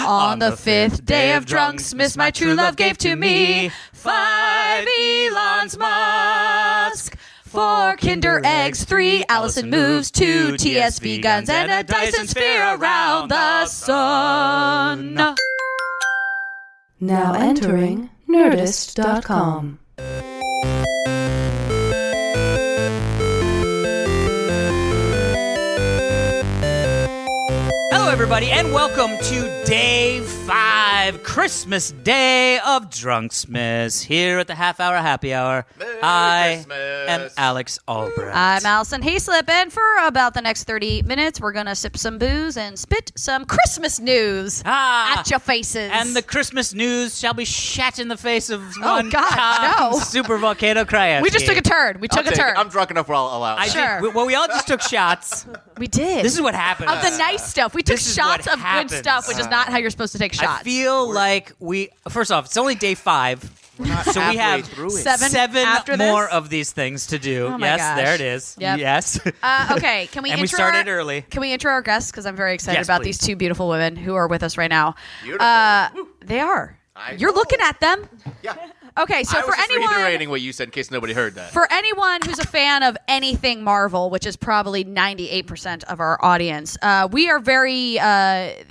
On the fifth day of Drunksmas, my true love gave to me 5 Elon Musk. 4 Kinder Eggs, 3 Alison moves, 2 TSV guns, and a Dyson sphere around the sun. Now entering Nerdist.com. Hello, everybody, and welcome to Day 5, Christmas Day of Drunksmas, here at the Half-Hour Happy Hour. I am Alex Albrecht. I'm Alison Haislip, and for about the next 30 minutes, we're going to sip some booze and spit some Christmas news at your faces. And the Christmas news shall be shat in the face of one no. super volcano Krajewski. We just took a turn. I'm drunk enough where I'll allow it. Sure. We all just took shots. We did. This is what happened. Of the nice stuff. We took shots of good stuff, which is not how you're supposed to take shots. I feel like first off, it's only day 5. So we have 7 more of these things to do. Oh my yes, gosh. there it is. Yep. Yes. Okay, can we and intro we started early. Can we intro our guests? Because I'm very excited Yes, about please. these 2 beautiful women who are with us right now. Beautiful. They are. I You're know. looking at them. Yeah. Okay, so I for was just anyone reiterating what you said in case nobody heard that. For anyone who's a fan of anything Marvel, which is probably 98% of our audience, we are very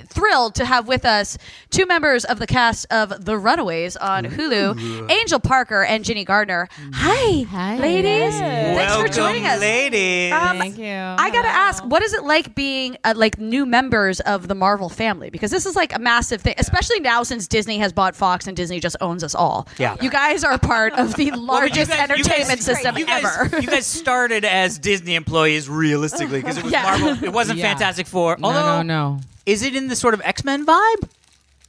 thrilled to have with us 2 members of the cast of The Runaways on Hulu, Angel Parker and Ginny Gardner. Hi, ladies. Thanks for joining us. Ladies. Thank you. I gotta ask, what is it like being like new members of the Marvel family? Because this is like a massive thing, especially now since Disney has bought Fox and Disney just owns us all. Yeah. You guys are part of the largest entertainment system ever. You guys started as Disney employees, realistically, because it was Marvel. It wasn't Fantastic Four. Although, No. is it in the sort of X-Men vibe?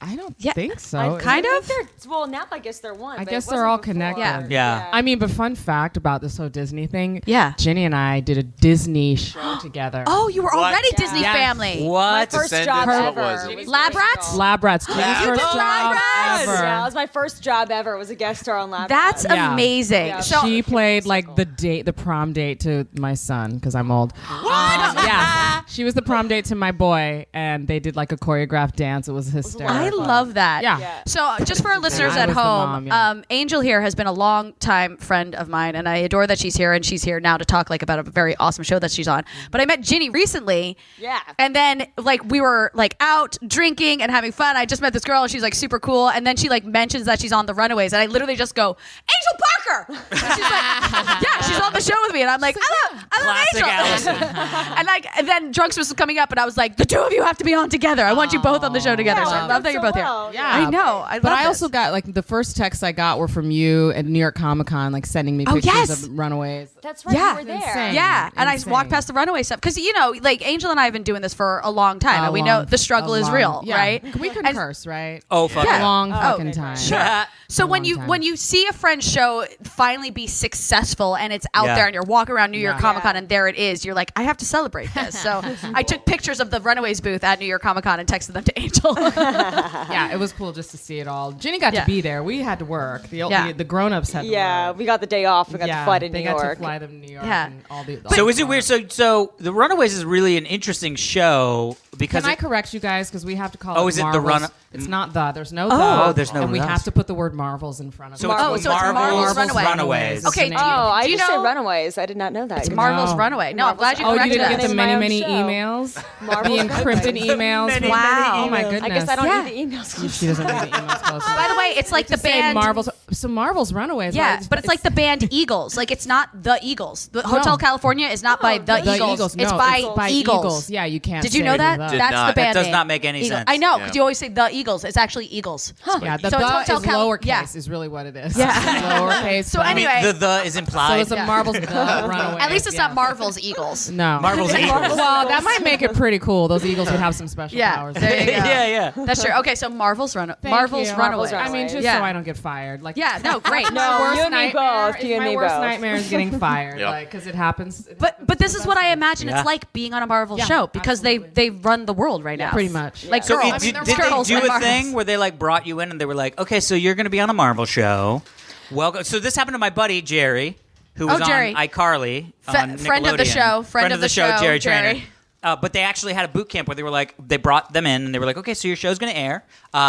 I don't think so. Kind of. Well, now I guess they're one. I but guess it they're wasn't all before. connected. Yeah. I mean, but fun fact about this whole Disney thing. Yeah. Ginny and I did a Disney show together. Oh, you were already Yeah. Disney Yes. family. What? My first job Descendants, ever. what was it? was Lab Bristol. Rats? Lab Rats. Ginny's You first did job Lab Rats? ever. Yeah, it was my first job ever. Was a guest star on Lab That's Rats. Yeah. amazing. Yeah. So She played like the prom date to my son because I'm old. Yeah, she was the prom date to my boy, and they did like a choreographed dance. It was hysterical. I love that. Yeah. So just for our listeners I at was the home, mom, yeah. Angel here has been a long time friend of mine, and I adore that she's here, and she's here now to talk like about a very awesome show that she's on. But I met Ginny recently. Yeah. And then like we were like out drinking and having fun. I just met this girl, and she's like super cool. And then she like mentions that she's on The Runaways, and I literally just go, Angel Parker. And she's like, yeah, she's on the show with me, and I'm like, I love Classic Angel. and then Drunksmas was coming up, and I was like, the 2 of you have to be on together. I want you both on the show together. Yeah, So I love that you're both here. Yeah, I know. But I also got like the first texts I got were from you at New York Comic Con, like sending me pictures yes. of Runaways. That's right. Yeah. You were there. Insane. Yeah, and I Insane. walked past the Runaway stuff because like Angel and I have been doing this for a long time, and we know the struggle is real, yeah. right? We can And- curse, right? Oh, fuck Yeah. yeah. A long fucking okay, time. Sure. So A when long time. you see a friend's show finally be successful and it's out Yeah. there and you're walking around New York Yeah. Comic Con and there it is, you're like, I have to celebrate this. So I took pictures of the Runaways booth at New York Comic Con and texted them to Angel. Yeah, it was cool just to see it all. Ginny got Yeah. to be there. We had to work. Yeah. The grown-ups had to Yeah, work. we got the day off. We got to fly to they New got York. to fly them to New York. Yeah. And all the, So is it weird? So The Runaways is really an interesting show because Can I correct you guys? Because we have to call it Oh, is it the Marvels. Run- It's not the. There's no Oh, the. there's no And we the. have to put the word Marvels in front of So it. it's Oh, so it's Marvel's Runaways. Okay, is the do Oh, name. I Do you just say know- Runaways. I did not know that. It's Marvel's No. Runaway. No, I'm glad you Oh, you corrected didn't us. get the My many, own many show. emails? Marvel's The encrypted emails? Many, Wow. Oh, my I goodness. guess I don't Yeah. read the emails. She doesn't read the emails closely. By the way, it's like the Say band Marvel's. So Marvel's Runaways. Yeah, right? but it's like the band Eagles. Like it's not the Eagles. The Hotel California is not by the The Eagles. No, It's by Eagles. Eagles. Yeah, you can't. Did you say know that? the. Did That's not. the band That does name. not make any Eagles. sense. I know, Yeah. because you always say the Eagles. It's actually Eagles. Yeah, the So it's Hotel is Cal- lowercase yeah. is really what it is. Yeah. Lowercase. So but- anyway- The is So implied. it's a Marvel's the Runaways. At least it's yeah. not Marvel's Eagles. No. Marvel's Eagles. Well, that might make it pretty cool. Those Eagles would have some special Yeah, powers. there you go. yeah. That's true. Okay, so Marvel's Thank Marvel's you. Runaways. I mean, just Yeah. so I don't get fired. Like, Yeah, no, great. No, worst you and me nightmare both. is You and my me worst both. nightmare is getting fired. Yep. Like, because it happens. But this is what I imagine Yeah. it's like being on a Marvel Yeah, show because absolutely. they run the world right now. Pretty much. Like So girls. did There's girls they in do a Marvels. thing where they like brought you in and they were like, okay, so you're going to be on a Marvel show. Welcome. So this happened to my buddy Jerry, who was Jerry. on iCarly. on Friend of the Nickelodeon. show. Friend of the show, Jerry Jerry. Trainer. but they actually had a boot camp where they were like, they brought them in and they were like, okay, so your show's going to air.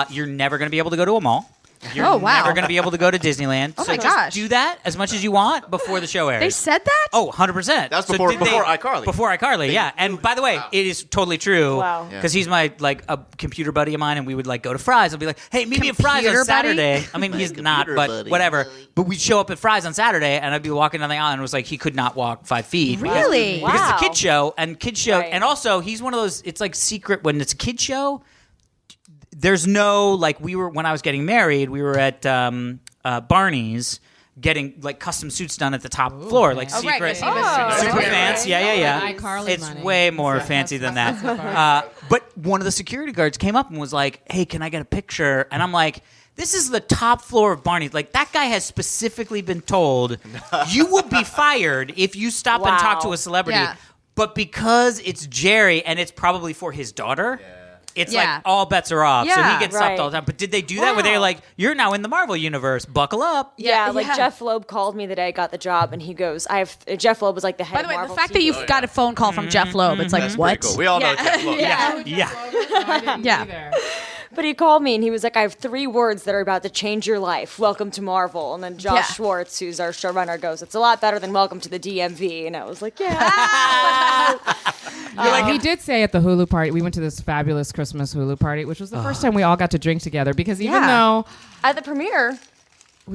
You're never going to be able to go to a mall. You're Oh, wow. never going to be able to go to Disneyland. Oh so my just gosh. do that as much as you want before the show airs. They said that? Oh, 100%. That's before iCarly. Before iCarly, yeah. And by the way, it is totally true. Wow. Because he's my a computer buddy of mine, and we would like go to Fry's. I'd be like, hey, meet me at Fry's Computer on buddy? Saturday. I mean, he's not, but buddy. whatever. But we'd show up at Fry's on Saturday, and I'd be walking down the aisle, and it was like he could not walk 5 feet. Really? Because Wow. it's a kid show, Right. and also he's one of those. It's like secret when it's a kid show. There's no when I was getting married, we were at Barney's getting like custom suits done at the top floor, like Oh, right, secret, 'cause he was super secret. fancy. Yeah. iCarly It's money. way more fancy than that. But one of the security guards came up and was like, "Hey, can I get a picture?" And I'm like, this is the top floor of Barney's. Like, that guy has specifically been told, you will be fired if you stop and talk to a celebrity. Yeah. But because it's Jerry and it's probably for his daughter, it's Yeah. like all bets are off. So Yeah. he gets stopped Right. all the time. But did they do that where they're like, you're now in the Marvel universe, buckle up? Yeah, Yeah. Jeff Loeb called me the day I got the job, and he goes, Jeff Loeb was like the head By the way, of the Marvel fact that TV. you've got a phone call from Jeff Loeb, it's like, That's what? pretty cool. We all know Jeff Loeb. Yeah. Yeah. But he called me and he was like, I have 3 words that are about to change your life. Welcome to Marvel. And then Josh Yeah. Schwartz, who's our showrunner, goes, it's a lot better than Welcome to the DMV. And I was like, yeah. He did say at the Hulu party, we went to this fabulous Christmas Hulu party, which was the first time we all got to drink together. Because even though, At the premiere.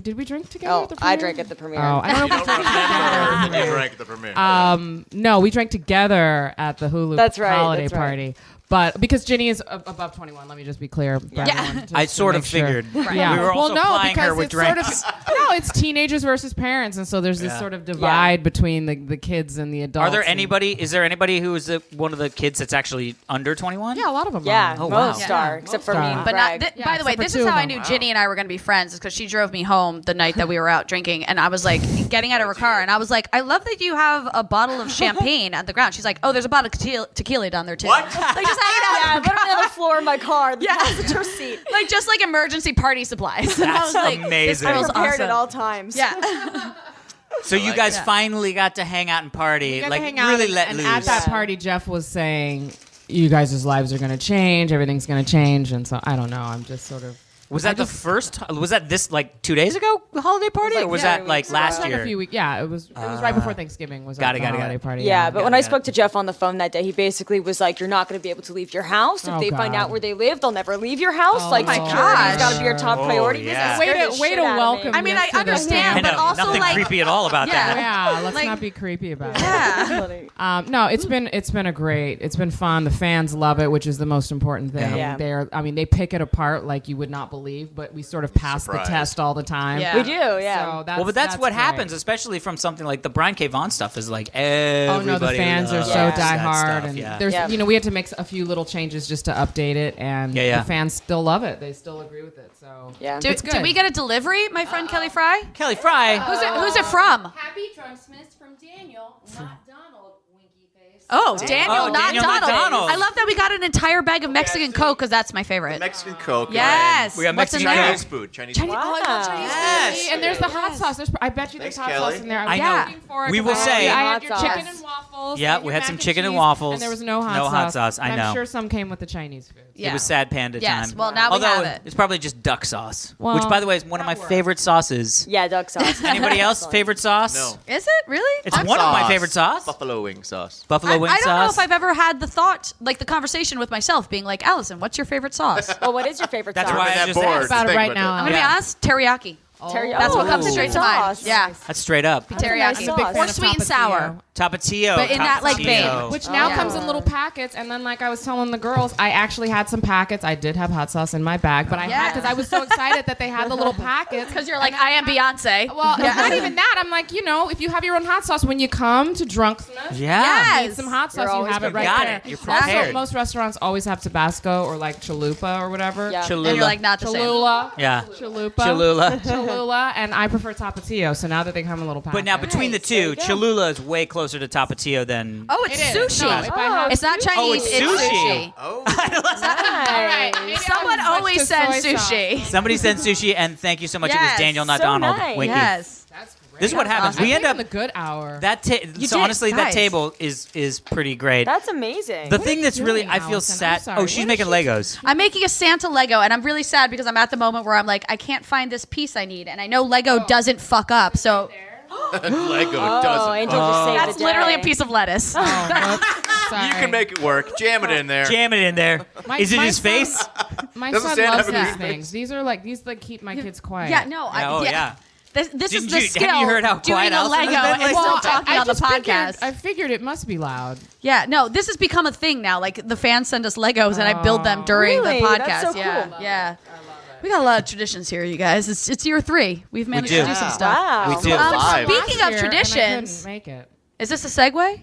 did we drink together? Oh, at the premiere? I drank at the premiere. Oh, I don't know. If we drank together. You drank at the premiere. No, we drank together at the Hulu That's right, holiday that's right. party. But because Ginny is above 21, let me just be clear. for everyone, just I to sort of make sure. figured. Yeah. We were also well, no, plying because her with it's sort drinks. of it's teenagers versus parents, and so there's this sort of divide between the kids and the adults. Are there and- is there anybody who is one of the kids that's actually under 21? Yeah, a lot of them. Yeah, are. Oh, wow. most are, except for me are. and But not, Greg. by the way, except for this two is of how I them. knew Ginny and I were going to be friends, because she drove me home the night that we were out drinking, and I was like getting out of her car, and I was like, I love that you have a bottle of champagne at the ground. She's like, oh, there's a bottle of tequila down there too. What? Like just hanging out. Yeah, I put it on the floor in my car, the Yeah. passenger seat. Like just like emergency party supplies. And I was That's like, amazing. This I'm girl's prepared awesome. at all times. Yeah. So you guys finally got to hang out and party, We got to like hang out really and, let and loose. at that party, Jeff was saying, "You guys' lives are going to change. Everything's going to change." And so I don't know. I'm just sort of. Was that was that this like 2 days ago holiday party, like or was 2 that like weeks last Like year? a few weeks. Yeah, it was right before Thanksgiving. Was Got the it, got it, got holiday it. party? Yeah, but when it, I got spoke to Jeff on the phone that day, he basically was like, "You're not going to be able to leave your house. If Oh, they find God. out where they live, they'll never leave your house. Oh, like my security's gosh. got to be your top priority." yeah. This scared the Way shit to out of me. welcome. I mean, this I to the understand, I but know, also nothing like, creepy at all about Yeah. that. Yeah, let's Like- not be creepy about it. yeah. No, it's been fun. The fans love it, which is the most important thing. Yeah. They pick it apart like you would not believe, but we sort of pass Surprise. the test all the time. Yeah. We do, yeah. So that's, Well, but that's what great. happens, especially from something like the Brian K. Vaughan stuff. Is like Oh everybody. no, the fans are loves so Yeah. that diehard, stuff, and yeah. there's Yeah. we had to make a few little changes just to update it, and Yeah. the fans still love it. They still agree with it. So Yeah. Did, It's good. did we get a delivery, my friend Kelly Fry? Kelly Fry. Who's it from? Happy Drunksmas from Daniel, not Donald, winky face. Oh, Daniel, Oh, not Daniel, not Donald. Donald. I love that we got an entire bag of Mexican Coke, because that's my favorite. Mexican Coke. Yes. We got What's in Mexican there? Chinese food. Chinese food. Oh, I love Chinese Yes. food. and there's the hot sauce. I bet you there's Thanks, hot Kelly. sauce in there. I was know. waiting for it We 'cause will say- I had your Hot chicken sauce. and waffles. Yeah, and we your had mac some and chicken and cheese, waffles. and there was no hot No sauce. hot sauce, I And know. I'm sure some came with the Chinese food. Yeah. It was sad panda Yes, time. well, now we Although have it. it's probably just duck sauce, Well, which, by the way, is one of my that works. favorite sauces. Yeah, duck sauce. Anybody else Excellent. favorite sauce? No. Is it really? It's one of my favorite sauce. Buffalo wing sauce. Buffalo wing I don't sauce. know if I've ever had the thought, like the conversation with myself, being like, Allison, what's your favorite sauce? Well, what is your favorite That's sauce? why I that just bored. asked. About it Think right about now. I'm I'm gonna be Yeah. honest, teriyaki. Teriyaki. That's what Oh, comes that's straight a to mind. sauce. Yeah, That's straight up. teriyaki. nice sauce. Or sweet and sour. Tapatio. But in that, like, Tapatio. vein. Which now Yeah. comes in little packets, and then like I was telling the girls, I actually had some packets. I did have hot sauce in my bag, but I Yeah. had because I was so excited that they had the little packets. Because you're like, I am Beyonce. Well, it's not even that. I'm like, if you have your own hot sauce when you come to Drunksmas, Yeah. Yes. need some hot You're sauce. You always have it right Got there. it. You're Also, prepared. most restaurants always have Tabasco or like chalupa or whatever. Yeah. Cholula. And you're like, not the same. Cholula. Yeah. Chalupa. Cholula. Cholula, and I prefer Tapatio. So now that they come in little packets. But now between the two, Cholula is way closer to Tapatio than. Oh, it's It is. sushi. No, if I have It's not sushi. Chinese. it's It's sushi. sushi. Oh. Right. Maybe Someone I was always switched to sends soy sauce. sushi. Somebody sent sushi, and thank you so much. It was Yes. Daniel, not So Donald. nice. Winky. Yes. That's great. This is what happens. I We end think up on the good hour. that. did, Honestly, that guys. table is pretty great. That's amazing. The thing that's really doing, I feel Allison? I'm sad. sorry. Oh, she's What making is she Legos. I'm making a Santa Lego, and I'm really sad because I'm at the moment where I'm like, I can't find this piece I need, and I know Lego doesn't fuck up. So Lego oh, doesn't. Angel just saved that's the day. literally a piece of lettuce. Sorry. You can make it work. Jam it in there. Jam it in there. Is it my his son- face? My Doesn't son Santa loves have a these green face? things. These like keep my kids quiet. Yeah, no, Yeah. This is Didn't the you- skill. have you heard how doing quiet a Allison Lego has been and lately? still Well, talking on the just podcast. I figured it must be loud. Yeah, no, this has become a thing now. Like the fans send us Legos, and I build them during Really? the podcast. That's so cool. Yeah. We got a lot of traditions here, you guys. It's year 3. We've managed to do. do some stuff. Wow. We do. Live. Speaking Last of year, and I traditions, couldn't make it. is this a segue?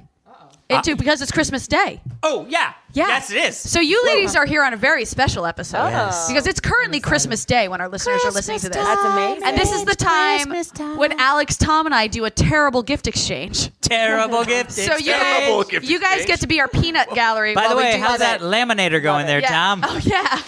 Into because it's Christmas Day. Oh yeah. Yeah. Yes, it is. So you ladies are here on a very special episode Yes. because it's currently Christmas Day when our listeners are listening to this. That's amazing. And this is the time when Alex, Tom, and I do a terrible gift exchange. Terrible gift. So Terrible gift you guys exchange. get to be our peanut gallery. By the while we way, do how's that it. laminator going there, Yeah. Tom? Oh yeah.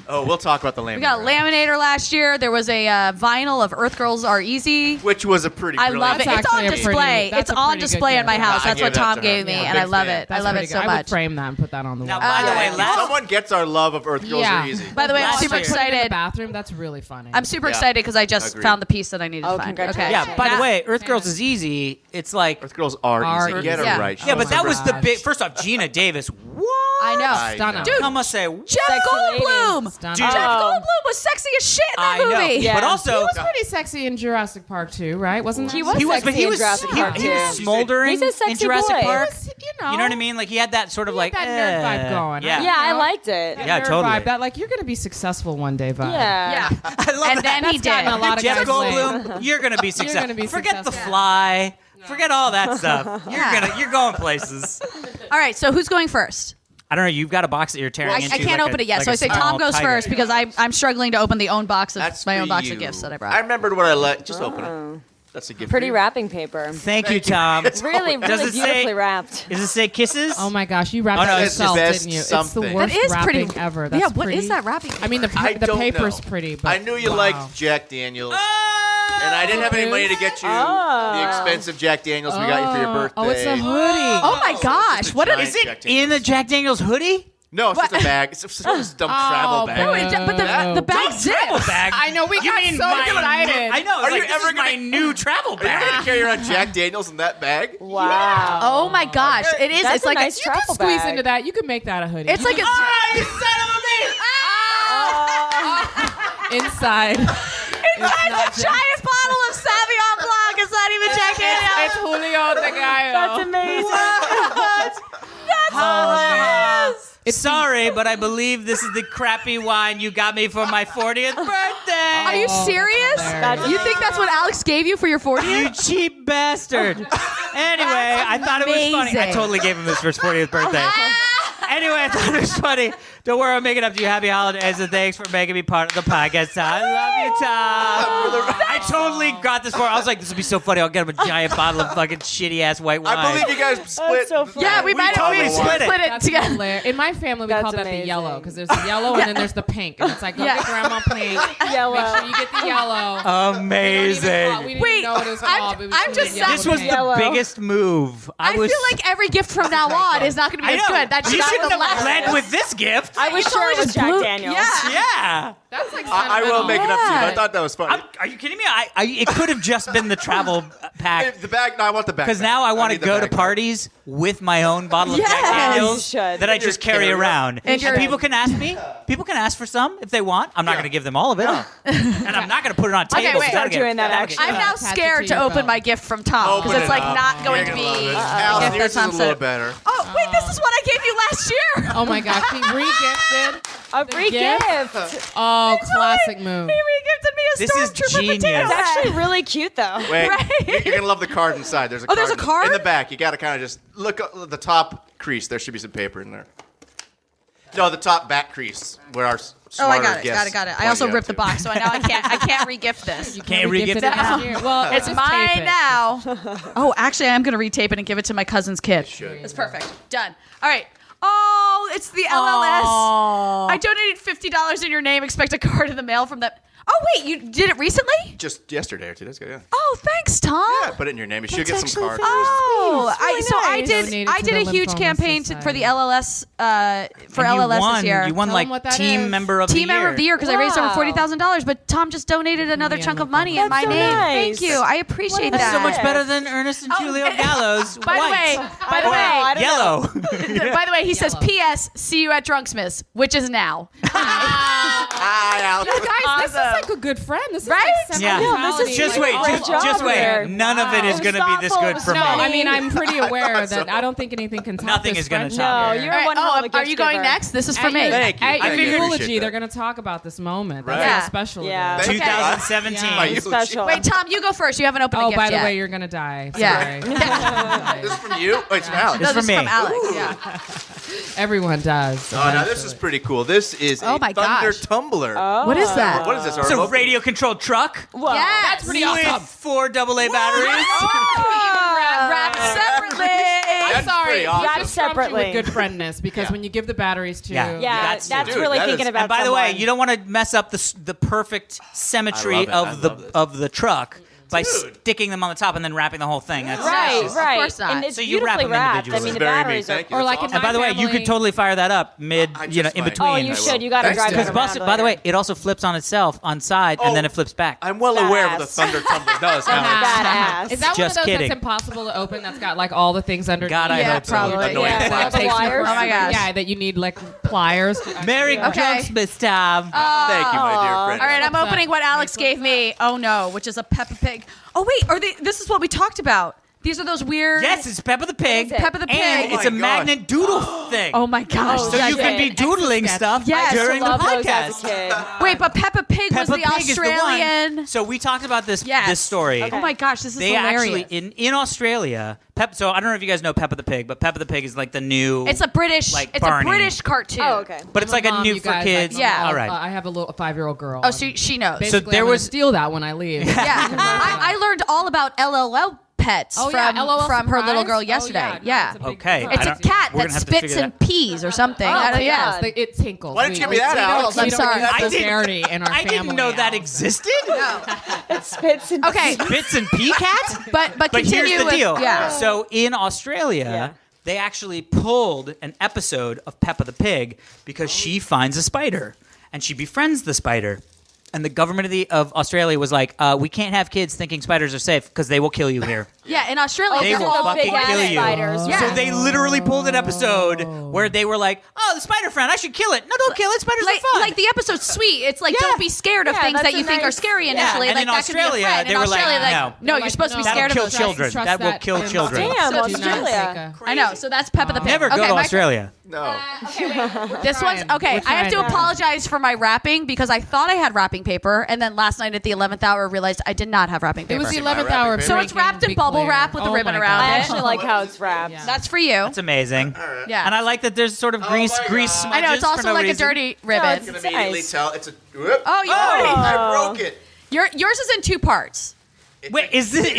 Oh, we'll talk about the laminator. We got a laminator last year. There was a vinyl of Earth Girls Are Easy. Which was a pretty I brilliant love it. That's It's on actually a display. pretty- that's It's a on pretty good display in gift. my house. I That's gave what that Tom to her. gave me, Yeah, and big I love fan. it. I love pretty it good. so I much. would frame that and put that on the Now, wall. by the way, If last someone gets our love of Earth Girls Yeah. Are Easy. By the way, I'm Last super year. Put it in the excited. bathroom. That's really funny. I'm super Yeah. excited because I just Agreed. found the piece that I needed Oh, to find. congratulations. Okay. yeah. By the Now- way, Earth Girls is easy. It's like Earth Girls Are Are Easy. Get it easy. right. yeah, Oh but my that was the gosh. big. First off, Gina Davis. What? I know. I Stunning. know. Dude, I must say, Jeff Sexy lady. Goldblum. Stunning. Dude. Jeff Oh. Goldblum was sexy as shit in that I know. movie. Yeah. But He also, was pretty sexy in Jurassic Park too, right? Wasn't He that- was he was, sexy but he in was Jurassic Park, he was too. smoldering He's a in sexy Jurassic boy. Park. You know what I mean? Like he had that sort of like that nerd vibe going. Yeah. Yeah, I liked it. Yeah, Nerd totally. Vibe, that like you're gonna be successful one day vibe. Yeah. Yeah. I love And that. then he That's gotten did. a lot of Jeff guys laid. Goldblum, you're gonna be successful. gonna be Forget the successful. fly. Forget all that stuff. Yeah. You're going places. All right, so who's going first? I don't know. You've got a box that you're tearing I into. can't like open a- it yet, like so a I say small Tom goes tiger. first because I'm struggling to open the own box of That's my own for box you. of gifts that I brought. I remembered what I let. Just open it. That's a gift. Pretty for you. wrapping paper. Thank you, Tom. It's really, Does really it say- beautifully wrapped. Does it say kisses? Oh my gosh, you wrapped Oh, no, it it's the yourself, best didn't you? It's something. the That worst is wrapping pretty. ever. That's Yeah, what pretty, is that wrapping? I mean, I the don't paper's know. pretty, but I knew you wow. liked Jack Daniels. Oh! And I didn't have any money to get you the expensive Jack Daniels we got you for your birthday. Oh, it's a hoodie. Oh my gosh, just a what giant is Is it Jack in a Jack Daniels hoodie? No, it's just a bag. It's just a dumb travel bag. No, but the bag Travel zips. bag. I know, we You got mean so my excited. new- I know. Are It's you like, this ever is my new travel Are you going bag. to carry around Jack Daniels in that bag? Wow. Oh my gosh, it is. That's It's a like nice You can travel squeeze bag. into that. You can make that a hoodie. it's like a. You son of a bitch! inside. Inside a giant bottle of Sauvignon Blanc. It's not even Jack Daniels. It's Julio the Gallo. That's amazing. Sorry, but I believe this is the crappy wine you got me for my 40th birthday. Are you serious? That's You think that's what Alex gave you for your 40th? You cheap bastard. Anyway, I thought it was funny. I amazing. totally gave him this for his 40th birthday. Anyway, I thought it was funny. Don't worry, I'm making up to you. Happy holidays, and thanks for making me part of the podcast, Tom. I love you, Tom. I totally got this for him. I was like, this will be so funny. I'll get him a giant bottle of fucking shitty-ass white wine. I believe you guys split. so funny. Yeah, we might have totally split it. split it That's together. hilarious. In my family, we That's call that the amazing. yellow because there's the yellow and then there's the pink, and it's like go Yeah. get grandma pink. Yellow. Make sure you get the yellow. Amazing. We didn't Wait, even know what it was I'm- called. but we I'm just just did yellow This was pink. the Yellow. biggest move. I feel like every gift from now on is not going to be I as know. good. That you should shouldn't the have last. led with this gift. I was You sure totally it was just Jack blew- Daniels. Yeah. Yeah. That's like I will make it up to you. Yeah. I thought that was funny. Are you kidding me? It could have just been the travel pack. The bag. No, I want the bag. Because now I want to need the go to bag. parties with my own bottle of Yes. Jack Daniels You should. that I just Your carry carry-on. around. And And your- people can ask me. People can ask for some if they want. I'm not going to give them all of it. And I'm not going to put it on Okay, tables. wait. That'll Start get- doing that, that'll actually. get- I'm now Attach it scared to to your open belt. my gift from Tom Open because it's it like up. not going to You're be gonna love it. the Al, gift that yours is a Tom little said. better. Oh wait, this is what I gave you last year. Oh my gosh, he re-gifted. A free gift? gift. Oh, classic move. He re-gifted me a This is Stormtrooper genius. potato It's sack. actually really cute, though. Wait, Right? you're gonna love the card inside. There's a Oh, card there's a in the- card? in the back. You got to kind of just look at the top crease. There should be some paper in there. No, the top back crease where our Oh, I smarter got it. guests Got it. I point also you ripped the to. box, so now I can't re-gift this. Can't re-gift it it next now. year. Well, It's just mine tape it. now. Oh, actually, I'm going to retape it and give it to my cousin's kid. Should. It's perfect. Done. All right. Oh, Oh, it's the LLS. I donated $50 in your name. Expect a card in the mail from that. Oh wait, you did it recently? Just yesterday or 2 days ago, yeah. Oh, thanks, Tom. Yeah, put it in your name. You should get some cards. Oh, I Donated did to a the huge Lymphoma campaign for the LLS for And you LLS won. this year. You won Tell 'em like what that team is. member of the year. Team member of the year because I raised over Wow. $40,000, but Tom just donated another Yeah, chunk of lymphoma. money in my That's so name. nice. Thank you. I appreciate What That's that. so much better than Ernest and Julio Gallows. By the way, I don't Yellow. by the way, he says, "P.S. See you at Drunksmas," which is now. Hi, Alex. Guys, this is like a good friend. This is Right? like Yeah. No, this is Just like wait, our job just wait. here. None of it is It was going to be this thoughtful, good it was for me. No, funny. I mean, I'm pretty aware that I don't think anything can top Nothing this is gonna friendship top No, here. you're All right, one hell of a are gift you going giver. next? This is for At me. your- Thank you. At Thank your you. eulogy, Appreciate they're that. going to talk about this moment. Right. That's Yeah. how special Yeah. it is. Thank you. 2017. My It's eulogy. special. Wait, Tom, you go first. You haven't opened a Oh, gift by the yet. way, you're going to die. Yeah. Sorry. This is from you? Wait, it's from Alex. This No, for this is me. from Alex. Yeah. Everyone does. Oh, no, this is pretty cool. This is Oh a my Thunder gosh. Tumbler. What is that? What is this? It's a radio-controlled truck Whoa. Yes. That's pretty awesome. with 4 AA batteries. Wrapped separately. That's Sorry, pretty awesome. you Wrapped just trumped you separately. with good friendness because Yeah. when you give the batteries to Yeah. Yeah, That's- that's dude, really that thinking is- about And by the way, someone. you don't want to mess up the perfect symmetry I love it. I love this. of the truck by Dude. sticking them on the top and then wrapping the whole thing. That's Right, Of right. course not. And it's So you wrap beautifully them wrapped. I individually. mean, the Very batteries neat. are. Thank you. Or That's like in awesome. And by the way, you family- could totally fire that up mid, I in just might. between. Oh, you I should. will. You got to Thanks, drive Dad. it Because around by the way, later. it also flips on itself on side and then it flips back. I'm well aware of what the Badass. Thunder Tumbler does, Alex. Badass. Is that Just one of those kidding. that's impossible to open that's got like all the things underneath? God, I Yeah, hope so. probably. Annoying Yeah, that plastic. takes you Pliers? forever. Oh my gosh. Yeah, that you need like pliers. Merry Okay. Drunksmas, Tom. Thank you, my dear friend. All right, I'm What's opening that? what Alex gave me. Oh no, which is a Peppa Pig. Oh wait, this is what we talked about. These are those weird. Yes, it's Peppa the Pig. What is it? Peppa the Pig. And Oh it's my a gosh. magnet doodle thing. Oh my gosh. Oh, So that's you can it. be doodling stuff Yes. during the Love those as podcast. a kid. Wait, but Peppa Pig was Peppa the Pig is the Australian. one. So we talked about this Yes. this story. Oh my gosh, this is They hilarious. actually in Australia, so I don't know if you guys know Peppa the Pig, but Peppa the Pig is like the new. It's a British. Like it's Barney. a British cartoon. Oh, okay. but it's like a Mom, new you for guys, kids. like, Yeah. All right. I have a 5-year-old girl. Oh, she knows. Basically, there I'm gonna was- steal that when I leave. Yeah, I learned all about LOL pets Oh, yeah, LOL from her little surprise? girl Oh, yesterday. yeah, no, yeah. it's a big Okay. deal. I It's a don't- cat we're that gonna have to spits figure in that- peas or something. Oh, I don't- my yeah. God. It tinkles. Why didn't you give me that, We don't- Alex? we I'm don't sorry. use I vulgarity in our I family. didn't know that Alex. existed. It spits and Okay, Bits and pea cat. but But continue here's the with, deal. Yeah. So in Australia, Yeah. they actually pulled an episode of Peppa the Pig because she finds a spider and she befriends the spider. And the government of Australia was like, we can't have kids thinking spiders are safe because they will kill you here. Yeah, in Australia, They it's will all fucking big-ass kill you. spiders. Yeah. So they literally pulled an episode where they were like, "Oh, the spider friend, I should kill it." No, don't kill it. Spiders like, are fun. like the episode's sweet. It's like Yeah. don't be scared of Yeah, things that's that a you think are nice- scary Yeah, initially. and Like in that could be a Australia, friend. they In were like, Australia, no. no, you're supposed to be That'll scared kill of those children. things. Trust That will kill in children. Damn, Do not Australia. take a- I know. So that's Peppa the Pig. Never go okay, to my- Australia. No. This one's okay. We're I have to trying. apologize for my wrapping because I thought I had wrapping paper, and then last night at the 11th hour realized I did not have wrapping It paper. was the my 11th wrapping hour. paper. So it's wrapped in bubble wrap with a ribbon around I it. actually like how it's wrapped. Yeah. That's for you. It's amazing. Yeah. And I like that there's sort of grease my grease God. I know smudges it's also for no like reason. a dirty ribbon. it's- I can immediately nice. tell it's a. Whoop. Oh, you already. I broke it. Yours is in 2 parts. Wait, is this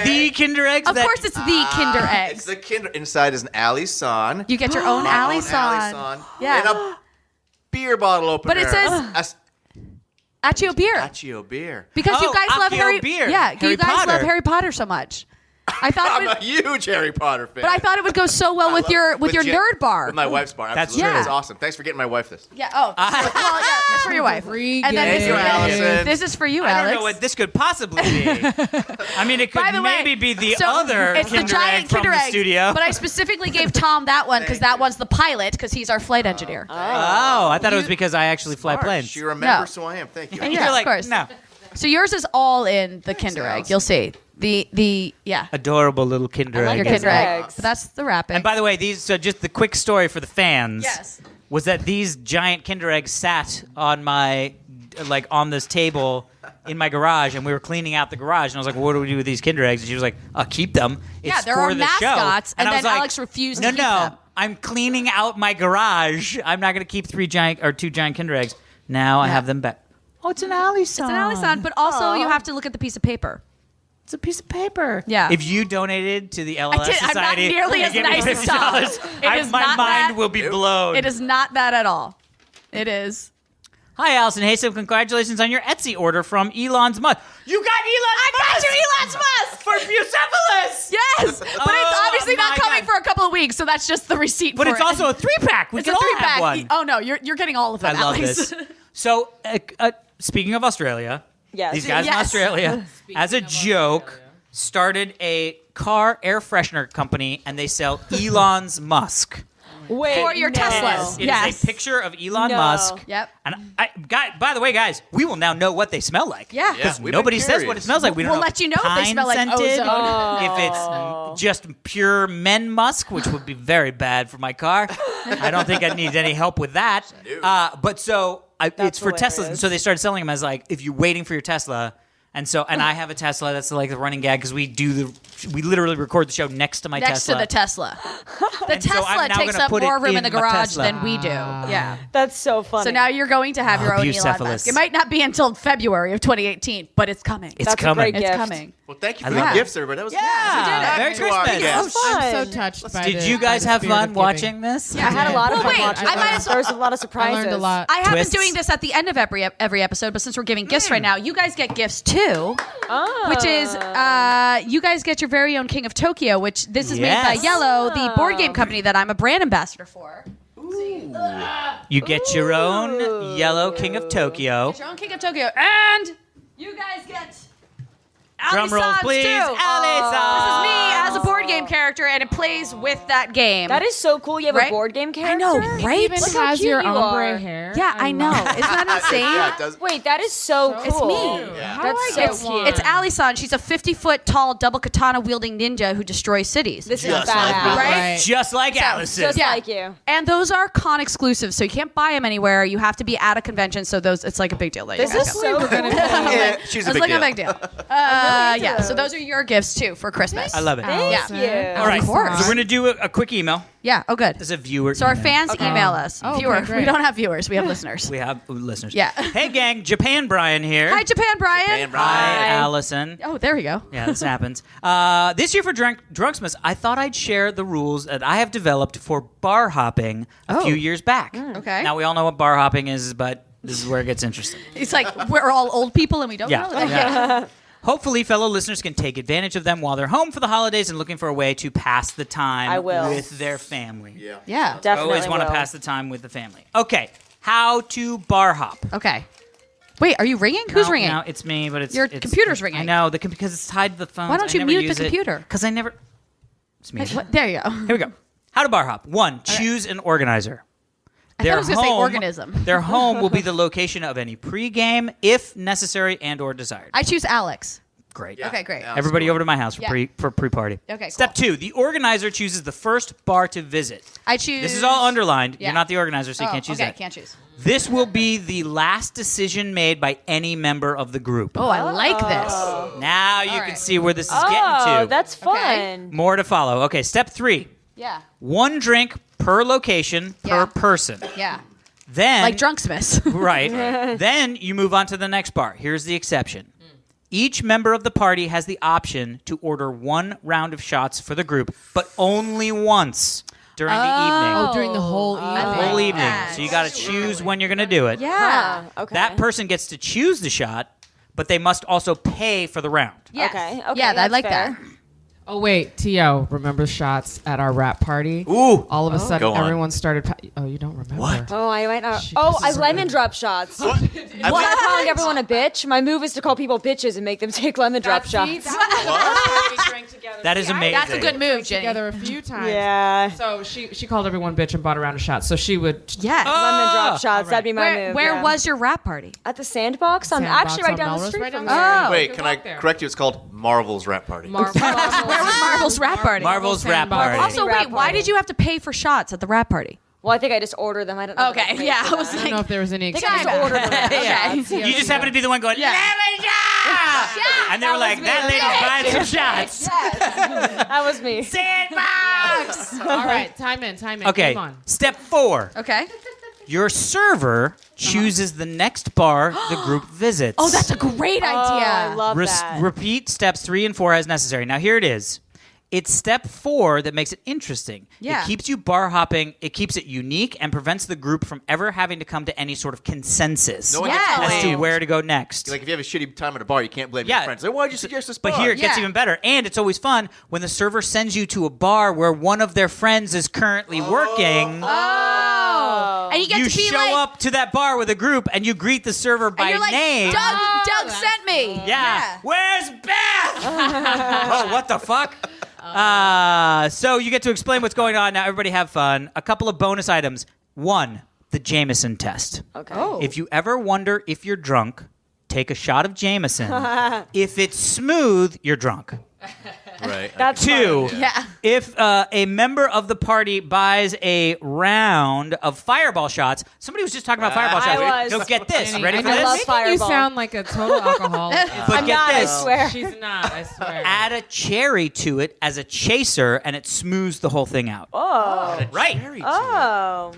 the Kinder Eggs? Of that- course, it's the Kinder It's Eggs. the Kinder. Inside is an Alison. You get your own My own Alison. Alison. Yeah. And a beer bottle opener. But it says- a Accio beer. Accio beer. Because you Oh, guys love Accio Harry. beer. Yeah, Harry you guys Potter. love Harry Potter so much. I thought, I'm it a would, huge Harry Potter fan. but I thought it would go so well with your Jen- nerd bar. With my wife's bar. That's Absolutely. true. It's awesome. Thanks for getting my wife this. Yeah. Oh. well, yeah. That's for your wife. Free And then gift. this, Thank you, Allison. this is for you, I Alex. don't know what this could possibly be. I mean, it could By the way, maybe be the so other it's Kinder the giant Egg from Kinder the Egg, studio. But I specifically gave Tom that one because that one's the pilot because he's our flight engineer. Oh, I thought it was because I actually fly Smart. planes. She remembers No. who I am. Thank you. And You're yeah, like, of course. no. So yours is all in the Kinder Egg. Allison. You'll see the yeah. Adorable little Kinder like Egg. Your those Kinder Egg. eggs. But that's the wrapping. And by the way, these just the quick story for the fans. Yes. Was that these giant Kinder Eggs sat on my on this table in my garage, and we were cleaning out the garage, and I was like, well, "What do we do with these Kinder Eggs?" And she was like, keep them. It's Yeah, they're for our the show." mascots, and I was then like, Alex refused No, to keep no, them. I'm cleaning out my garage. I'm not going to keep 2 giant Kinder Eggs. Now I Yeah. have them back. Oh, it's an Alison. It's an Alison, but also you have to look at the piece of paper. It's a piece of paper. Yeah. If you donated to the LLS did. I'm not Society, nearly and as gave me nice as Tom. $50, It is my not mind that. will be blown. It is not that at all. It is. Hi, Alison Haislip. Congratulations on your Etsy order from Elon's Musk. You got Elon's Musk! I got you Elon's Musk! For Bucephalus! Yes, but it's obviously not my coming God. for a couple of weeks, so that's just the receipt But for it's it. also a 3-pack. We It's can a all 3-pack. have one. Oh no, you're getting all of them. I love Alex. this. So, speaking of Australia, Yes. these guys in Yes. Australia, as a joke, started a car air freshener company, and they sell Elon's Musk. Wait, For your no. Teslas. It is Yes. a picture of Elon No. Musk. Yep. And by the way, guys, we will now know what they smell like. Yeah. Because we've been nobody says what it curious. smells like. We don't We'll know let you know if they pine smell like scented, ozone. if it's just pure men musk, which would be very bad for my car. I don't think I need any help with that. But so it's for Teslas. And hilarious. so they started selling them as like, if you're waiting for your Tesla. And I have a Tesla. That's like the running gag because we literally record the show next to my Next Tesla. to the Tesla. The And so I'm Tesla now takes gonna up put more it room in in the my garage Tesla. than we do. Yeah. That's so funny. So now you're going to have your own Elon Bucephalus. Musk. It might not be until February of 2018, but it's coming. It's That's a coming. great It's gift. coming. Well, thank you I for love the it. gifts, everybody. That was Yeah. Merry To our Christmas. guests. I'm so Fun. touched by Did the- you by guys the have spirit fun of giving. watching this? I had a lot of Well, fun wait, watching I might it. as There was a lot of surprises. I learned a lot. I have Twists. been doing this at the end of every episode, but since we're giving gifts right now, you guys get gifts too. Which is you guys get your very own King of Tokyo, which this is made by Yes. Yellow, the board game company that I'm a brand ambassador for. You get your own yellow King of Tokyo. Your own King of Tokyo, and you guys get Drum rolls, Alison's please. too. Alison. This is me as a board game character, and it plays with that game. That is so cool. You have Right? a board game I character. know, It right? even Look how has cute your you ombre are. hair. Yeah, I know. love it. Isn't that insane? Yeah, it does. Wait, that is so cool. It's me. Yeah. That's so get cute. one? It's Alison. She's a 50-foot tall double katana wielding ninja who destroys cities. This is Just like badass. me. Right? Just like Allison. Just Yeah. like you. And those are con exclusives, so you can't buy them anywhere. You have to be at a convention, so those it's like a big deal. That you This guys is get. so cool. Yeah, she's a It's big like deal. a big deal. Yeah, so those are your gifts too for Christmas. I love it. Thank Yeah. you. All right. Of course. So we're going to do a quick email. Yeah. Oh, good. As a viewer. So our email. fans email us. Oh, okay, Viewer. great. We don't have viewers. We have listeners. We have listeners. Yeah. Hey, gang. Japan Brian here. Hi, Japan Brian. Japan Brian. Hi, Hi. Allison. Oh, there we go. Yeah, this happens. This year for Drunksmas, I thought I'd share the rules that I have developed for bar hopping a few years back. Okay. Now, we all know what bar hopping is, but this is where it gets interesting. It's like we're all old people and we don't know. Yeah. Hopefully, fellow listeners can take advantage of them while they're home for the holidays and looking for a way to pass the time I will. with their family. Yeah. Yeah. Definitely Always want to will. pass the time with the family. Okay, how to bar hop. Okay. Wait, are you ringing? Who's No, ringing? No, it's me, but it's Your it's- computer's ringing. I know because it's tied to the phone. Why don't you mute the computer? Because I never. It's me. Wait, what? There you go. Here we go. How to bar hop. 1, choose an organizer. I thought I was going to say organism. Their home will be the location of any pregame, if necessary and or desired. I choose Alex. Great. Okay, great. Yeah. Everybody over to my house for Yeah. pre-party. Okay, Step cool. 2, the organizer chooses the first bar to visit. I choose. This is all underlined. Yeah. You're not the organizer, so you Oh, can't choose okay, that. can't choose. This will be the last decision made by any member of the group. Oh, I like this. Now you All can right. see where this is Oh, getting to. that's fun. Okay. More to follow. Okay, step 3. Yeah. 1 drink per location Yeah. per person. Yeah. Then Like Drunksmas. Right. Then you move on to the next bar. Here's the exception. Each member of the party has the option to order 1 round of shots for the group, but only once during the evening. Oh, during the whole evening. The whole like evening. that. So you got to choose when you're going to do it. Yeah. Okay. That person gets to choose the shot, but they must also pay for the round. Yes. Okay, Yeah, I that's like fair. that. Oh wait, T.O. remember shots at our rap party? Ooh. All of a sudden, Go on. everyone started. Oh, you don't remember? What? Oh, I might not. She Oh, just I is lemon drop shots. What? Well, I'm calling everyone a bitch. My move is to call people bitches and make them take lemon drop shots. That is amazing. That's a good move, Jenny. Together a few times. Yeah. So she called everyone bitch and bought a round of shots. So she would. Yes. Lemon drop shots. right. That'd be my move. Where yeah. was your rap party? At the Sandbox? I'm Sandbox actually right on down the Melrose, street right from down the there. Oh. Wait, You can can I walk there. correct you? It's called Marvel's Rap Party. Where was Marvel's rap party? Marvel's rap Sandbox. party. Also, Rap wait, why party. did you have to pay for shots at the rap party? Well, I think I just ordered them. I don't know. Okay, yeah, I was I don't know like, if there was any. I think I just ordered them. okay. You just happen to be the one going, Yeah. lemon shot! And they were like, that lady's buying some shots. That was me. Sandbox! All right, time in. Okay, Come on. step 4. Okay. Your server chooses the next bar the group visits. Oh, that's a great idea. I love that. Repeat steps 3 and 4 as necessary. Now, here it is. It's step 4 that makes it interesting. Yeah. It keeps you bar hopping. It keeps it unique and prevents the group from ever having to come to any sort of consensus No one Yes. gets as to blamed. where to go next. Like if you have a shitty time at a bar, you can't blame Yeah. your friends. Like, why'd you suggest this bar? But here it gets Yeah. even better. And it's always fun when the server sends you to a bar where one of their friends is currently working. Oh. And you get You to be show like, up to that bar with a group and you greet the server by and you're like, name. Doug sent me. Yeah. Where's Beth? Oh, what the fuck? So you get to explain what's going on. Now, everybody have fun. A couple of bonus items. 1, the Jameson test. Okay. Oh. If you ever wonder if you're drunk, take a shot of Jameson. If it's smooth, you're drunk. Right. That's 2, fun. Yeah. if a member of the party buys a round of fireball shots, somebody was just talking about fireball I shots. was. No, get this. Jenny, Ready I for know I love this? making you Fireball. sound like a total alcoholic. But I'm get not, this. I swear. She's not, I swear. Add a cherry to it as a chaser, and it smooths the whole thing out. Oh. Right. Oh.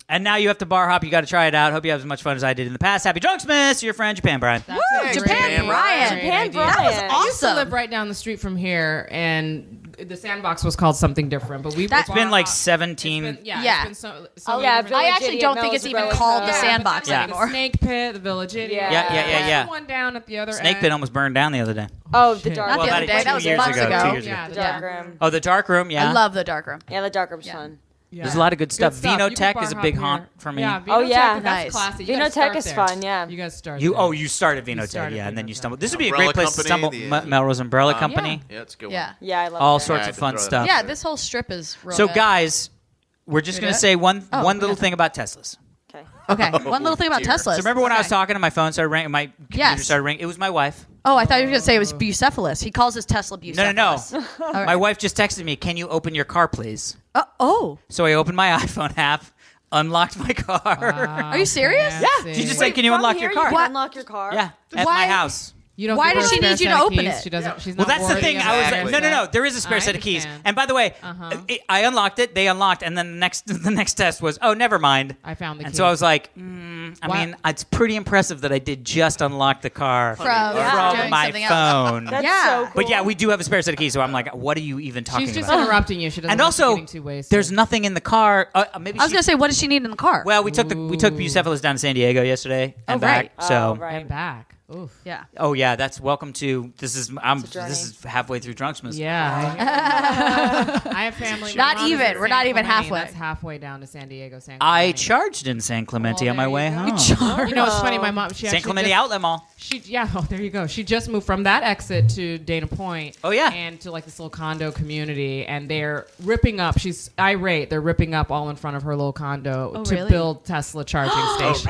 And now you have to bar hop. You got to try it out. Hope you have as much fun as I did in the past. Happy Drunksmas, your friend Japan Brian. That's Woo, a Japan great Brian. great Japan idea. Brian. That was I used to awesome. live right down the street from here, and the sandbox was called something different. But we've It's been like 17. Yeah. Yeah. It's been so Oh, many yeah, different- I actually Idiot don't think Mel's it's even umbrella called the club. sandbox Yeah. anymore. The Snake Pit, the Village Idiot. Yeah. Yeah. The one down at the other Snake end. Pit almost burned down the other day. Oh, the Shit. dark Not Well, the about other day. 2 That was years months ago. ago. 2 years ago. Yeah, the the dark Yeah. room. Oh, the dark room, yeah. I love the dark room. Yeah, the dark room's Yeah. fun. Yeah. There's a lot of good stuff. You can Vinotech bar is a hop big here. haunt for me. Yeah, Oh, Vinotech, yeah. that's Nice. classy. You gotta Vinotech start is there. fun, yeah. You guys start You there. you started Vinotech, started yeah, and then you Vinotech. stumbled. This would be a Umbrella great place to stumble. Company, the- Melrose Umbrella Company. Yeah, it's a good Yeah. one. Yeah, I love All that. sorts Yeah, of I fun had to throw stuff. that Yeah, this whole strip is real So, good. guys, we're just going to it? say one Oh, little yeah. thing about Teslas. Okay. Okay, one little thing about dear. Teslas. So remember when I was Okay. talking and my phone started ringing, my computer Yes. started ringing? It was my wife. Oh, I thought you were going to say it was bucephalus. He calls his Tesla No, bucephalus. no, no. right. My wife just texted me, "Can you open your car, please?" Oh, So I opened my iPhone app, unlocked my car. Wow, Are you serious? fancy. Yeah, she just said, "Can you From unlock here, your car?" You What? can unlock your car. Yeah, at Why- my house. You don't Why give does her she a spare need you set to of open keys. it? She doesn't. She's Well, not that's the thing. worrying I was about like, it. no. There is a spare I set of keys. understand. And by the way, I unlocked it. They unlocked, and then the next test was, oh, never mind. I found the And key. so I was like, I What? mean, it's pretty impressive that I did just unlock the car From my doing something else. phone. That's Yeah. so cool. But yeah, we do have a spare set of keys. So I'm like, what are you even talking She's just about? interrupting you. She doesn't And want also, you getting too wasted. there's nothing in the car. Maybe I was she- going to say, what does she need in the car? Well, we took Bucephalus down to San Diego yesterday and back. right. So, Oh, right. and back. Oof. yeah. oh yeah, that's welcome to. This is a journey. this is halfway through Drunksmas. Yeah. I have family. Not My mom is even. in We're San not even Clemente. halfway. That's halfway down to San Diego. San I Clemente. charged in San Clemente Oh, on my there way you go. home. You know, it's funny. My mom. She San actually Clemente just, Outlet Mall. there you go. She just moved from that exit to Dana Point. Oh, yeah. And to like this little condo community, and they're ripping up. She's irate. They're ripping up all in front of her little condo to really? build Tesla charging stations.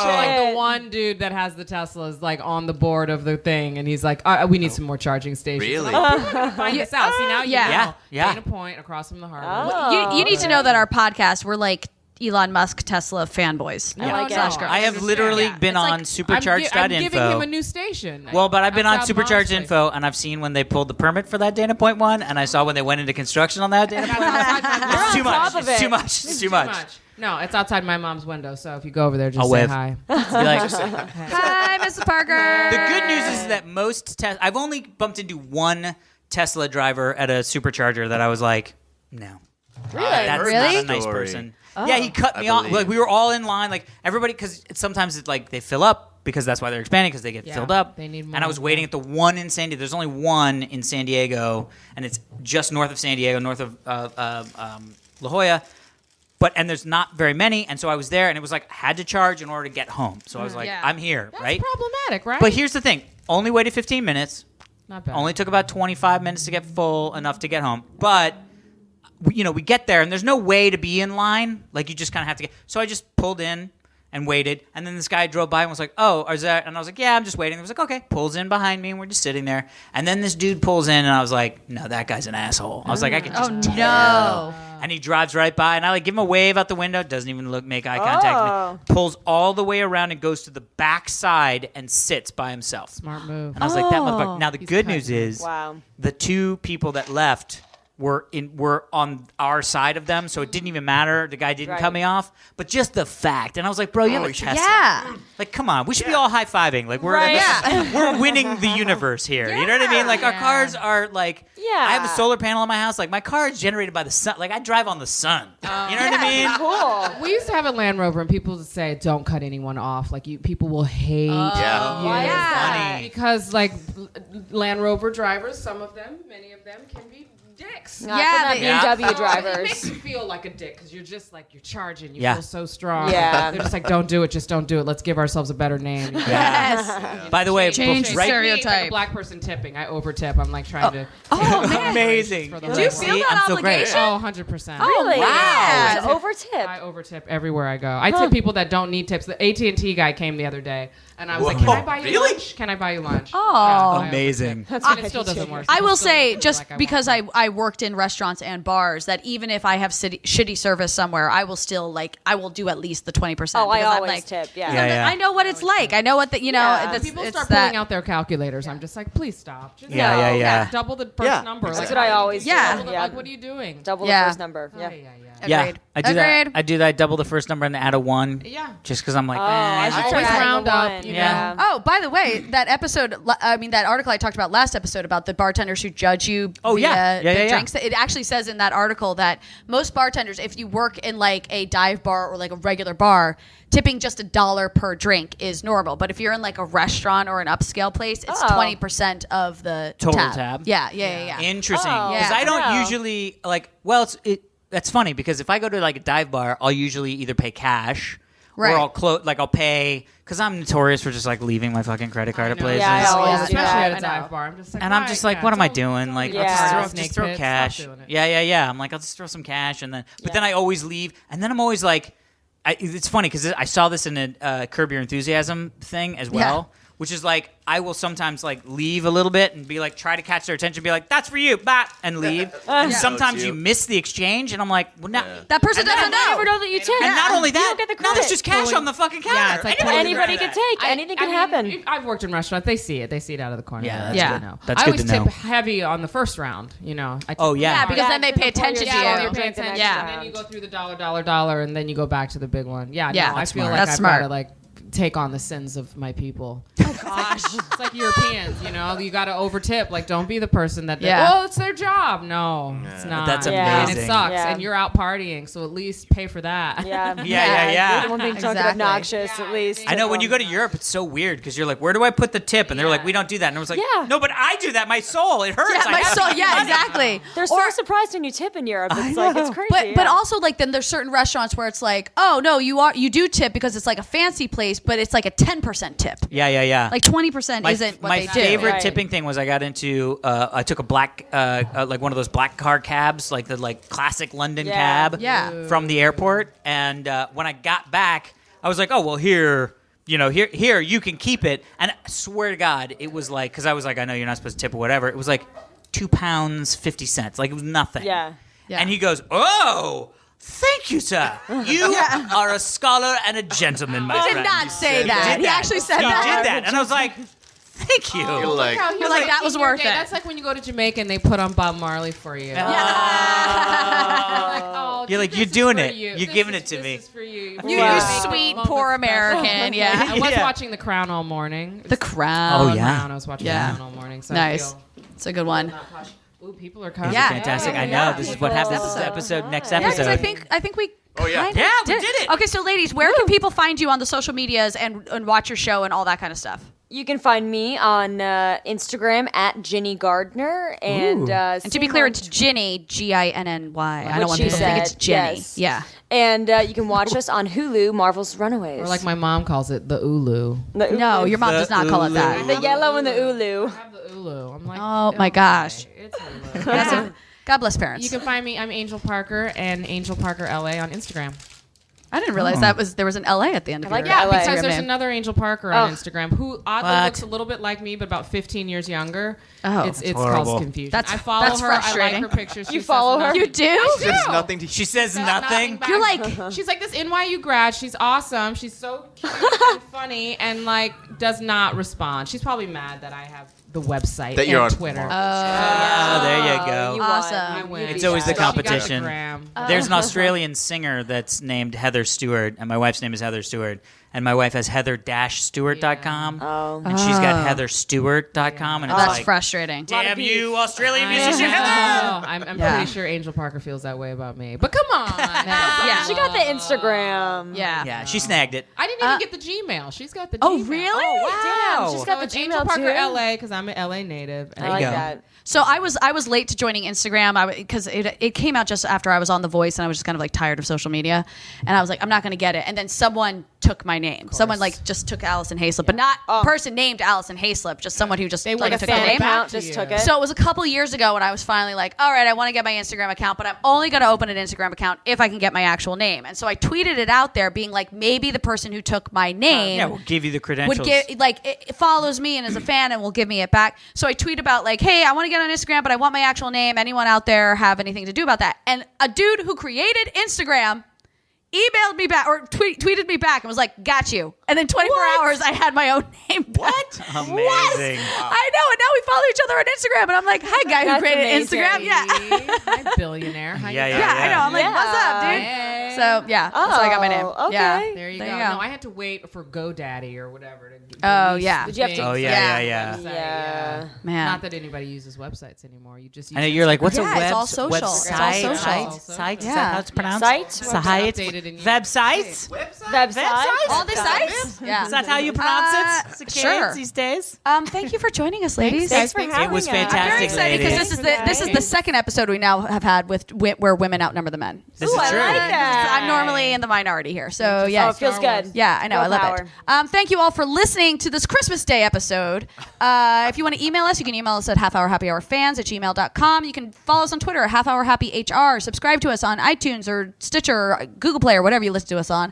Like the Shit. one dude that has the Tesla is like on the board of the thing, and he's like, we need some more charging stations. Really? And I'm like, "People are gonna find this out. See now, you Yeah. know. Yeah, yeah. Dana Point across from the harbor. Oh. You need to know that our podcast, we're like Elon Musk, Tesla fanboys. I like it. Slash girls. I have literally Yeah. been It's like- on I'm supercharged.info. giving him a new station. Well, but I've been on Outside Supercharged Mom's Info, and I've seen when they pulled the permit for that Dana Point one, and I saw when they went into construction on that Dana place. Point. That's outside my mom's It's too on top much. of It's it. too much. It's too much. No, it's outside my mom's window. So if you go over there, just I'll say wave. hi. Be like, Hi, Mrs. Parker. the good news is that most I've only bumped into one Tesla driver at a supercharger that I was like, no. Really? That's Really? not a nice Story. person. Yeah, he cut I me off. believe. Like we were all in line, like everybody, because sometimes it's like they fill up because that's why they're expanding because they get Yeah, filled up. they need And I more, was waiting yeah. at the one in San Diego. There's only one in San Diego, and it's just north of San Diego, north of La Jolla. And there's not very many, and so I was there, and it was like I had to charge in order to get home. So I was like, Yeah. I'm here, That's right? problematic, right? But here's the thing: only waited 15 minutes. not bad. Only took about 25 minutes to get full enough to get home. But we get there and there's no way to be in line. Like you just kind of have to get. So I just pulled in and waited. And then this guy drove by and was like, "Oh, is that?" And I was like, "Yeah, I'm just waiting." He was like, "Okay." Pulls in behind me and we're just sitting there. And then this dude pulls in and I was like, "No, that guy's an asshole." I was like, "I can just Oh, tell." no. And he drives right by and I like give him a wave out the window. Doesn't even make eye contact with me. Pulls all the way around and goes to the back side and sits by himself. Smart move. And I was like, "That motherfucker." Now the He's good cutting news it. is Wow. the two people that left were on our side of them, so it didn't even matter. The guy didn't cut me off, but just the fact, and I was like, bro, you have a Tesla. Yeah. Like, come on, we should be all high fiving. Like, we're we're winning the universe here. You know what I mean? Like, our cars are like, I have a solar panel on my house. Like, my car is generated by the sun. Like, I drive on the sun. You know what I mean? Cool. We used to have a Land Rover, and people would say, "Don't cut anyone off." Like, people will hate. Yeah. you. Why is that? Because like Land Rover drivers, some of them, many of them can be dicks. Not Yeah, from that BMW It drivers. makes you feel like a dick because you're just like you're charging. You Yeah. feel so strong. Yeah. They're just like, don't do it. Just don't do it. Let's give ourselves a better name. Yes. By the way, Change right, stereotype. Like a black person tipping. I over tip. I'm like trying to. Oh, man. amazing. For the Do you whole feel See, that I'm so great. obligation? Oh, 100%. Really? Wow. It's over tip. I over tip everywhere I go. I tip people that don't need tips. The AT&T guy came the other day, and I was like, "Can I buy you lunch? Can I buy you lunch?" Oh. Yeah, Amazing. I overtip. And it still doesn't work. I will Still say, feel just like I because want I worked in restaurants and bars, that even if I have shitty service somewhere, I will still I will do at least the 20%. Oh, I because I'm always like, tip. Yeah. Yeah, yeah. I know what it's like. I know what the Yeah. It's, people it's start that. pulling out their calculators. I'm just like, please stop. Just Yeah. double the first Yeah, number. That's Like, what I always do. Yeah. double the- Yeah. Like, what are you doing? Double Yeah. the first number. Yeah. Yeah, Agreed. I do that. Agreed. I do that. I double the first number and add a 1. Yeah. Just because I'm like, I should always try adding round the up, one. you know. Yeah. Oh, by the way, that article I talked about last episode about the bartenders who judge you Oh, via yeah. the Yeah. drinks. It actually says in that article that most bartenders, if you work in like a dive bar or like a regular bar, tipping just $1 per drink is normal. But if you're in like a restaurant or an upscale place, it's 20% of the Total tab. Yeah. interesting. Oh, Because yeah. I don't Wow. usually like. Well, that's funny because if I go to like a dive bar, I'll usually either pay cash Right. or I'll pay because I'm notorious for just like leaving my fucking credit card at places. Yeah, I always do Especially that. at a I know. dive bar. I'm just like, And I'm just like, what am I doing? Like, Yeah. I'll just throw cash. Yeah. I'm like, I'll just throw some cash, and then I always leave, and then I'm always like, it's funny because I saw this in a Curb Your Enthusiasm thing as well, which is like I will sometimes like leave a little bit and be like try to catch their attention, be like, that's for you, bye, and leave. And sometimes you miss the exchange, and I'm like, well, now That person doesn't I never know. know that you tip. and not only You that, don't get the now there's credit. just cash on the fucking counter. Yeah, it's like Anybody can take. Anything can happen. I've worked in restaurants. They see it. They see it out of the corner. Yeah, That's that's good. good. Know. That's I good always to know. tip heavy on the first round. You know. I tip Oh, yeah. Yeah, because Yeah, then they pay because before attention you to start, you. you're paying the next Yeah. And then you round. go through the $, and then you go back to the big one. Yeah, Yeah. no, I That's feel smart. like That's I've smart. got to like take on the sins of my people. Oh gosh, it's like Europeans, you know. You got to overtip. Like, don't be the person that. Yeah. Oh, it's their job. No, it's not. That's Yeah. And it amazing. sucks. Yeah. And you're out partying, so at least pay for that. Yeah. Yeah. You're the one being drunk and Exactly. obnoxious, at least. I know when you go to Europe, it's so weird because you're like, where do I put the tip? And they're like, we don't do that. And I was like, Yeah. no, but I do that. My soul, it hurts. Yeah, I my have to soul. give Yeah, money. exactly. They're so surprised when you tip in Europe. It's like it's crazy. But yeah. also like then there's certain restaurants where it's like, oh no, you do tip because it's like a fancy place, but it's like a 10% tip. Yeah. Like 20% isn't what my they do. favorite Right. tipping thing was I got into I took a black like one of those black car cabs, like the like classic London Yeah. cab Yeah. from the airport, and when I got back I was like, oh well, here you can keep it, and I swear to God it was like, because I was like, I know you're not supposed to tip or whatever, it was like £2.50, like it was nothing. Yeah. And he goes, oh, thank you, sir. You are a scholar and a gentleman, my He friend. did not say He that. did He that. actually said He that. did that, and I was like, thank you. You're like, You're like, that was worth it. That's like when you go to Jamaica and they put on Bob Marley for you. You're like, you're doing it. You're giving it to me. This is for you. You Wow. sweet poor American. Yeah. I was Yeah. watching The Crown all morning. The Crown. Oh, yeah. Crown. I was watching Yeah. The Crown all morning. So Nice. I feel It's a good one. not posh. Ooh, people are coming. Yeah. Fantastic. I know. Yeah. This is what happens. This is episode. Next Yeah, because episode. I think we. Oh, yeah. kinda Yeah, we did it. Okay, so ladies, where can people find you on the social medias and watch your show and all that kind of stuff? You can find me on Instagram at Ginny Gardner and And to be clear, it's Ginny, Ginny. I don't want she people to think it's said, Jenny. yes. Yeah. and you can watch us on Hulu, Marvel's Runaways. Or like my mom calls it, the Ulu. the Ulu. No, your mom does not call it that. the yellow and the Ulu. I have the Ulu. I'm like, Oh my gosh. It's Ulu. That's God bless parents. You can find me. I'm Angel Parker and Angel Parker LA on Instagram. I didn't realize there was an LA at the end of like your that. LA. Because Instagram there's name. another Angel Parker on Oh. Instagram who oddly What? looks a little bit like me, but about 15 years younger. Oh. it's horrible. caused confusion. That's- I follow that's her. I like frustrating. her pictures. You She follow says her? nothing. You do? there's nothing to. She says Says nothing. back. You're like, She's like this NYU grad. She's awesome. She's so cute and funny, and like does not respond. She's probably mad that I have the website That you're and on Twitter. Oh, there you go. You Awesome. won. You It's beat always the us. She got the competition. gram. There's an Australian singer that's named Heather Stewart, and my wife's name is Heather Stewart. And my wife has heather-stewart.com. Oh. And she's got heatherstewart.com. And it's That's like, frustrating. damn you, Australian I musician Heather! know. I'm Yeah. pretty sure Angel Parker feels that way about me. But come on. Yeah. She got the Instagram. Yeah. Yeah, she snagged it. I didn't even get the Gmail. She's got the Oh, Gmail. really? Oh, damn. She's got So the it's Angel Gmail Parker too. LA because I'm an LA native. I like go. that. So I was late to joining Instagram because it came out just after I was on The Voice, and I was just kind of like tired of social media, and I was like, I'm not going to get it. And then someone took my name. Someone like just took Alison Haislip, but not a person named Alison Haislip, just someone who just They like wanted took to the Fan name. account to just you. took it. So it was a couple years ago when I was finally like, all right, I want to get my Instagram account, but I'm only going to open an Instagram account if I can get my actual name. And so I tweeted it out there, being like, maybe the person who took my name Yeah, we'll give you the credentials. would give like it follows me and is a fan and will give me it back. So I tweet about like, hey, I want to get on Instagram, but I want my actual name. Anyone out there have anything to do about that? And a dude who created Instagram emailed me back or tweeted me back and was like, got you. And then 24 hours I had my own name back. What? Amazing. I know, and now we follow each other on Instagram, and I'm like, hi, guy who That's created amazing. Instagram. Yeah. Hi, billionaire. How Yeah, you yeah, Yeah, I know. I'm like, Yeah. what's up, dude? Hey. So yeah, that's how I got my name. Oh, okay. Yeah, There you There go. you go. No, I had to wait for GoDaddy or whatever to Oh, release yeah. the Did you have to- thing. Oh, yeah. Website, Yeah. Man. Not that anybody uses websites anymore. You just use I know you're like, what's Yeah, a web? it's all social. Website? It's all social. Site? Is Yeah. that how it's pronounced? Site? Site? Updated in Websites? Website? All the sites. Yeah. Is that how you pronounce it? Kids sure. these days? Thank you for joining us, ladies. Thanks for having It was us. fantastic. I'm very excited because ladies. this is the second episode we now have had with where women outnumber the men. This Ooh, is I true. like that. I'm normally in the minority here, so yeah. Oh, it feels good. Yeah, I know. Girl I love power. it. Thank you all for listening to this Christmas Day episode. If you want to email us, you can email us at halfhourhappyhourfans@gmail.com. You can follow us on Twitter at halfhourhappyhr. Subscribe to us on iTunes or Stitcher, or Google Play, or whatever you listen to us on.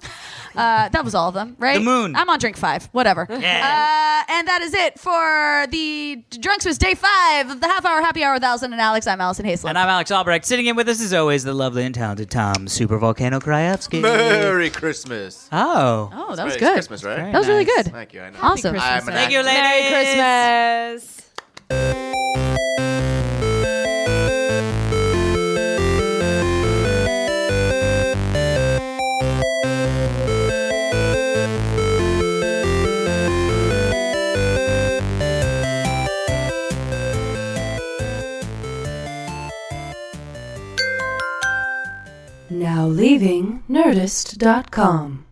That was all of them, right? The moon. I'm on drink 5. Whatever. Yeah. And that is it for the Drunksmas Day 5 of the Half Hour Happy Hour with Allison and Alex. I'm Alison Haislip. And I'm Alex Albrecht. Sitting in with us, as always, the lovely and talented Tom Super Volcano Krajewski. Merry Christmas. Oh. Oh, that was Right, it's good. Christmas, right? That was really Nice. good. Thank you. I know. Awesome. Christmas, I'm an Thank you, actor. ladies. Merry Christmas. Now leaving Nerdist.com.